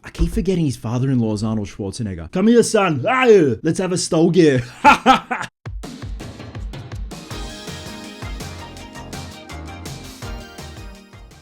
I keep forgetting his father-in-law is Arnold Schwarzenegger. Come here, son. Let's have a stogie.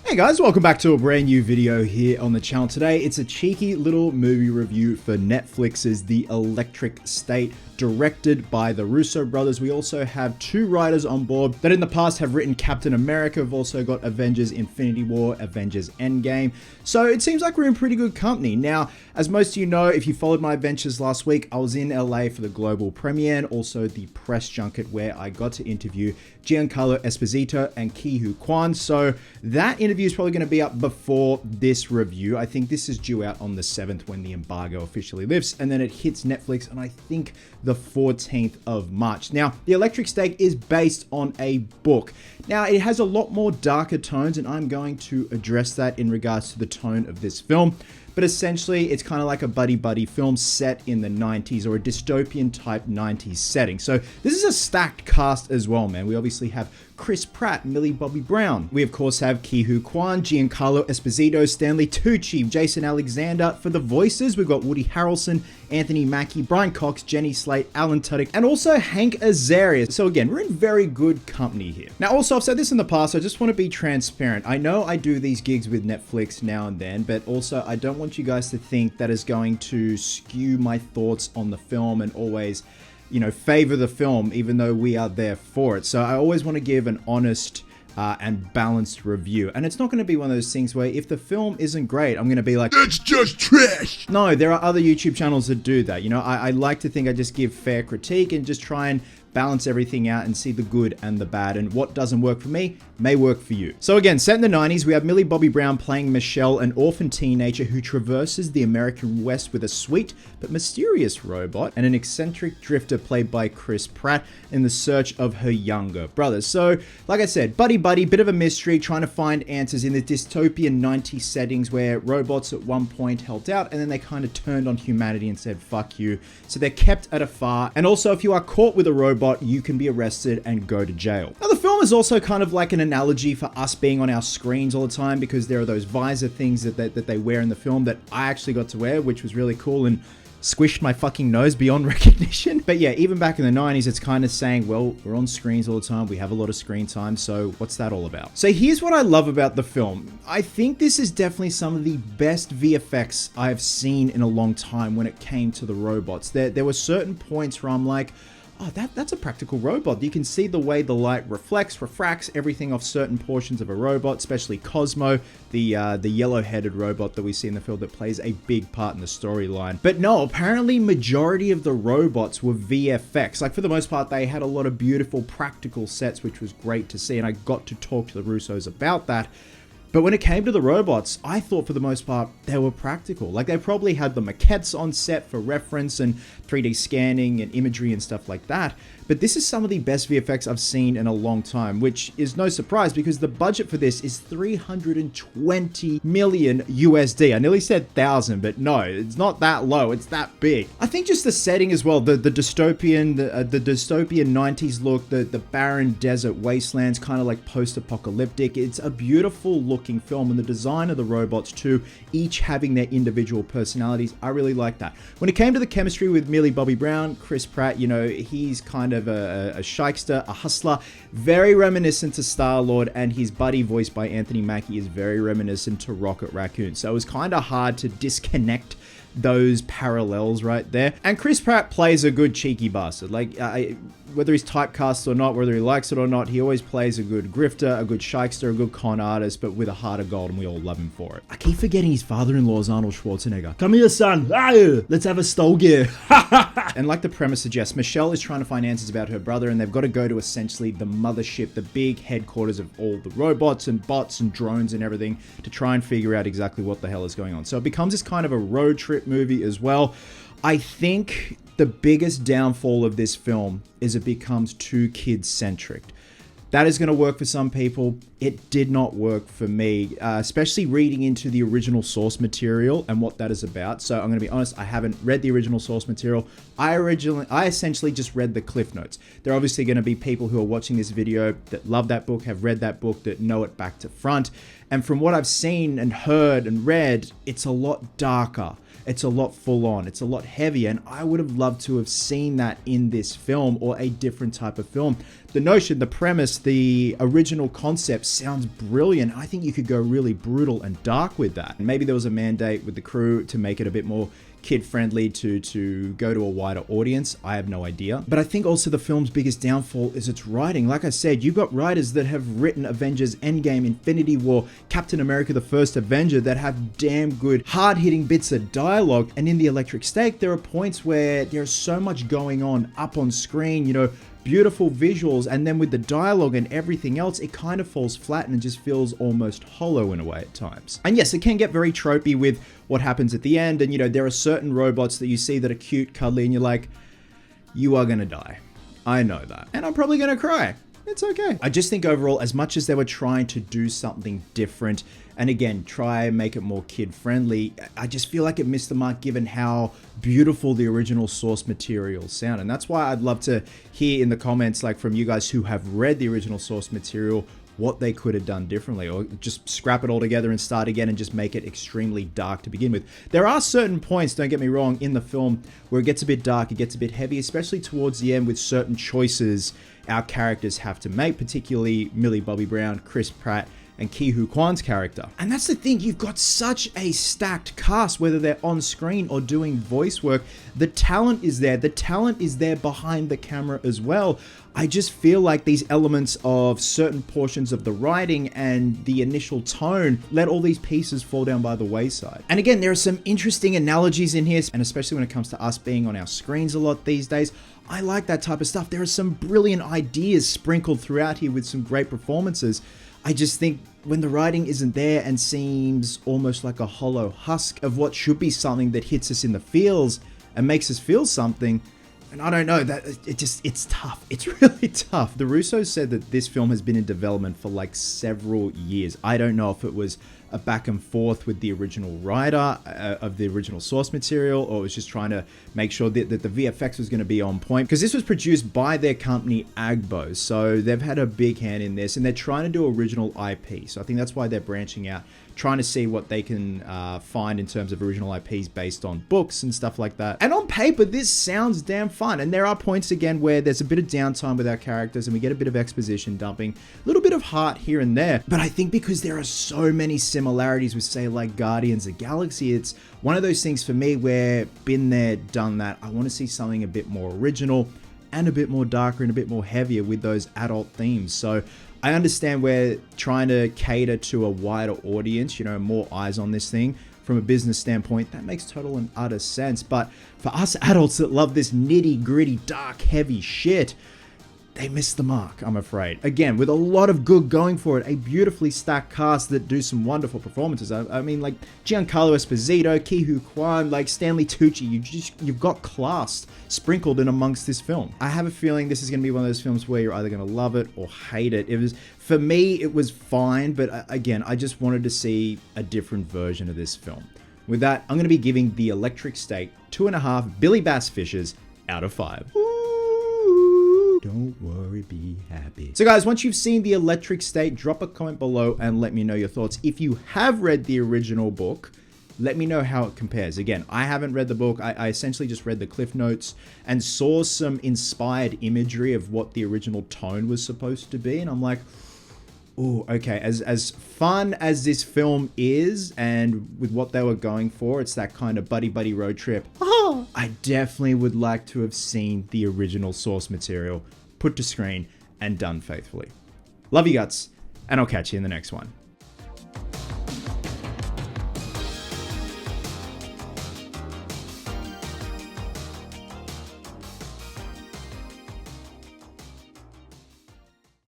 Hey guys, welcome back to a brand new video here on the channel. Today, it's a cheeky little movie review for Netflix's The Electric State, directed by the Russo Brothers. We also have two writers on board that in the past have written Captain America. We've also got Avengers Infinity War, Avengers Endgame. So it seems like we're in pretty good company. Now, as most of you know, if you followed my adventures last week, I was in LA for the global premiere and also the press junket where I got to interview Giancarlo Esposito and Ki-Hu Kwan. So that interview is probably going to be up before this review. I think this is due out on the 7th when the embargo officially lifts, and then it hits Netflix on I think the 14th of March. Now, The Electric State is based on a book. Now, it has a lot more darker tones, and I'm going to address that in regards to the tone of this film. But essentially, it's kind of like a buddy-buddy film set in the 90s, or a dystopian type 90s setting. So this is a stacked cast as well, man. We obviously have Chris Pratt, Millie Bobby Brown. We of course have Ki-Hu Kwan, Giancarlo Esposito, Stanley Tucci, Jason Alexander. For the voices, we've got Woody Harrelson, Anthony Mackie, Brian Cox, Jenny Slate, Alan Tudyk, and also Hank Azaria. So again, we're in very good company here. Now also, I've said this in the past, I just want to be transparent. I know I do these gigs with Netflix now and then, but also I don't want you guys to think that is going to skew my thoughts on the film and always, you know, favor the film, even though we are there for it. So I always want to give an honest and balanced review. And it's not going to be one of those things where if the film isn't great, I'm going to be like, it's just trash. No, there are other YouTube channels that do that. You know, I like to think I just give fair critique and just try and balance everything out and see the good and the bad, and what doesn't work for me may work for you. So again, set in the 90s, we have Millie Bobby Brown playing Michelle, an orphan teenager who traverses the American West with a sweet but mysterious robot, and an eccentric drifter played by Chris Pratt in the search of her younger brother. So, like I said, buddy-buddy, bit of a mystery, trying to find answers in the dystopian 90s settings where robots at one point helped out, and then they kind of turned on humanity and said, fuck you. So they're kept at afar, and also if you are caught with a robot, you can be arrested and go to jail. Now, the film is also kind of like an analogy for us being on our screens all the time, because there are those visor things that they wear in the film that I actually got to wear, which was really cool and squished my fucking nose beyond recognition. But yeah, even back in the 90s, it's kind of saying, well, we're on screens all the time. We have a lot of screen time. So what's that all about? So here's what I love about the film. I think this is definitely some of the best VFX I've seen in a long time when it came to the robots. There were certain points where I'm like, oh, that's a practical robot. You can see the way the light refracts everything off certain portions of a robot, especially Cosmo, the yellow-headed robot that we see in the film that plays a big part in the storyline. But no, apparently majority of the robots were VFX. Like, for the most part, they had a lot of beautiful practical sets, which was great to see, and I got to talk to the Russos about that. But when it came to the robots, I thought for the most part, they were practical. Like, they probably had the maquettes on set for reference and 3D scanning and imagery and stuff like that. But this is some of the best VFX I've seen in a long time, which is no surprise because the budget for this is 320 million USD. I nearly said thousand, but no, it's not that low. It's that big. I think just the setting as well, the dystopian 90s look, the barren desert wastelands, kind of like post-apocalyptic. It's a beautiful looking film, and the design of the robots too, each having their individual personalities. I really like that. When it came to the chemistry with Millie Bobby Brown, Chris Pratt, you know, he's kind of a shykester, a hustler, very reminiscent to Star-Lord, and his buddy voiced by Anthony Mackie is very reminiscent to Rocket Raccoon. So it was kind of hard to disconnect those parallels right there. And Chris Pratt plays a good cheeky bastard. Like, whether he's typecast or not, whether he likes it or not, he always plays a good grifter, a good shykester, a good con artist, but with a heart of gold, and we all love him for it. I keep forgetting his father-in-law is Arnold Schwarzenegger. Come here, son. Let's have a stogie. And like the premise suggests, Michelle is trying to find answers about her brother, and they've got to go to essentially the mothership, the big headquarters of all the robots and bots and drones and everything, to try and figure out exactly what the hell is going on. So it becomes this kind of a road trip movie as well. I think the biggest downfall of this film is it becomes too kid-centric. That is going to work for some people. It did not work for me, especially reading into the original source material and what that is about. So I'm going to be honest, I haven't read the original source material. I essentially just read the cliff notes. There are obviously going to be people who are watching this video that love that book, have read that book, that know it back to front. And from what I've seen and heard and read, it's a lot darker. It's a lot full on. It's a lot heavier. And I would have loved to have seen that in this film or a different type of film. The notion, the premise, the original concept sounds brilliant. I think you could go really brutal and dark with that. And maybe there was a mandate with the crew to make it a bit more kid-friendly to go to a wider audience. I have no idea. But I think also the film's biggest downfall is its writing. Like I said, you've got writers that have written Avengers Endgame, Infinity War, Captain America the First Avenger that have damn good hard-hitting bits of dialogue. And in The Electric State, there are points where there's so much going on up on screen, you know, beautiful visuals, and then with the dialogue and everything else, it kind of falls flat and just feels almost hollow in a way at times. And yes, it can get very tropey with what happens at the end, and you know, there are certain robots that you see that are cute, cuddly, and you're like, you are gonna die. I know that. And I'm probably gonna cry. It's okay. I just think overall, as much as they were trying to do something different, and again, try and make it more kid-friendly, I just feel like it missed the mark given how beautiful the original source material sound. And that's why I'd love to hear in the comments, like from you guys who have read the original source material, what they could have done differently, or just scrap it all together and start again and just make it extremely dark to begin with. There are certain points, don't get me wrong, in the film where it gets a bit dark, it gets a bit heavy, especially towards the end with certain choices our characters have to make, particularly Millie Bobby Brown, Chris Pratt, and Ki-Hu Kwan's character. And that's the thing, you've got such a stacked cast, whether they're on screen or doing voice work. The talent is there. The talent is there behind the camera as well. I just feel like these elements of certain portions of the writing and the initial tone let all these pieces fall down by the wayside. And again, there are some interesting analogies in here, and especially when it comes to us being on our screens a lot these days. I like that type of stuff. There are some brilliant ideas sprinkled throughout here with some great performances. I just think when the writing isn't there and seems almost like a hollow husk of what should be something that hits us in the feels and makes us feel something, and I don't know, that it's tough. It's really tough. The Russos said that this film has been in development for like several years. I don't know if it was a back and forth with the original writer of the original source material, or it was just trying to make sure that the VFX was going to be on point, because this was produced by their company Agbo, so they've had a big hand in this, and they're trying to do original IP. So I think that's why they're branching out, trying to see what they can find in terms of original IPs based on books and stuff like that. And on paper, this sounds damn fun. And there are points again where there's a bit of downtime with our characters and we get a bit of exposition dumping, a little bit of heart here and there. But I think because there are so many similarities with, say, like Guardians of the Galaxy, it's one of those things for me where been there, done that. I want to see something a bit more original and a bit more darker and a bit more heavier with those adult themes. So I understand we're trying to cater to a wider audience, you know, more eyes on this thing. From a business standpoint, that makes total and utter sense. But for us adults that love this nitty gritty, dark, heavy shit, they missed the mark, I'm afraid. Again, with a lot of good going for it, a beautifully stacked cast that do some wonderful performances. I mean, like Giancarlo Esposito, Ki-Hu Kwan, like Stanley Tucci, you've got class sprinkled in amongst this film. I have a feeling this is going to be one of those films where you're either going to love it or hate it. For me, it was fine, but again, I just wanted to see a different version of this film. With that, I'm going to be giving The Electric State 2.5 Billy Bass Fishes out of 5. Don't worry, be happy. So guys, once you've seen The Electric State, drop a comment below and let me know your thoughts. If you have read the original book, let me know how it compares. Again, I haven't read the book. I essentially just read the Cliff Notes and saw some inspired imagery of what the original tone was supposed to be. And I'm like, oh, okay. As fun as this film is, and with what they were going for, it's that kind of buddy road trip. Oh, I definitely would like to have seen the original source material put to screen and done faithfully. Love you guts, and I'll catch you in the next one.